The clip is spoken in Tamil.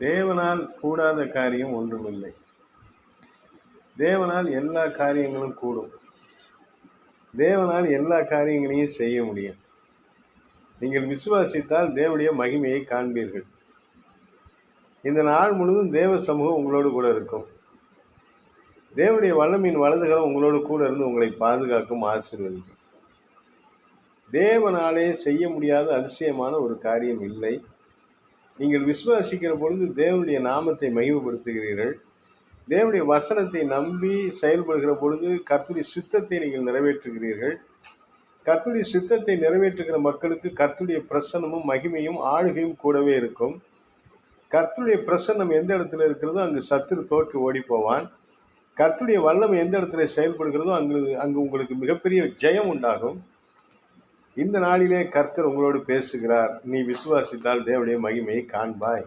தேவனால் கூடாத காரியம் ஒன்றுமில்லை. தேவனால் எல்லா காரியங்களும் கூடும். தேவனால் எல்லா காரியங்களையும் செய்ய முடியும். நீங்கள் விசுவாசித்தால் தேவனுடைய மகிமையை காண்பீர்கள். இந்த நாள் முழுவதும் தேவ சமூகம் உங்களோடு கூட இருக்கும். தேவனுடைய வல்லமையின் வலதுகரம் உங்களோடு கூட இருந்து உங்களை பாதுகாக்கும், ஆசீர்வதிக்கும். தேவனாலே செய்ய முடியாத அதிசயமான ஒரு காரியம் இல்லை. நீங்கள் விசுவாசிக்கிற பொழுது தேவனுடைய நாமத்தை மகிமைப்படுத்துகிறீர்கள். தேவனுடைய வசனத்தை நம்பி செயல்படுகிற பொழுது கர்த்தருடைய சித்தத்தை நீங்கள் நிறைவேற்றுகிறீர்கள். கர்த்தருடைய சித்தத்தை நிறைவேற்றுகிற மக்களுக்கு கர்த்தருடைய பிரசன்னமும் மகிமையும் ஆளுகையும் கூடவே இருக்கும். கர்த்தருடைய பிரசன்னம் எந்த இடத்துல இருக்கிறதோ அங்கு சத்துரு தோற்று ஓடி போவான். கர்த்தருடைய வல்லமை எந்த இடத்துல செயல்படுகிறதோ அங்கு உங்களுக்கு மிகப்பெரிய ஜெயம் உண்டாகும். இந்த நாளிலே கர்த்தர் உங்களோடு பேசுகிறார். நீ விசுவாசித்தால் தேவனுடைய மகிமையை காண்பாய்.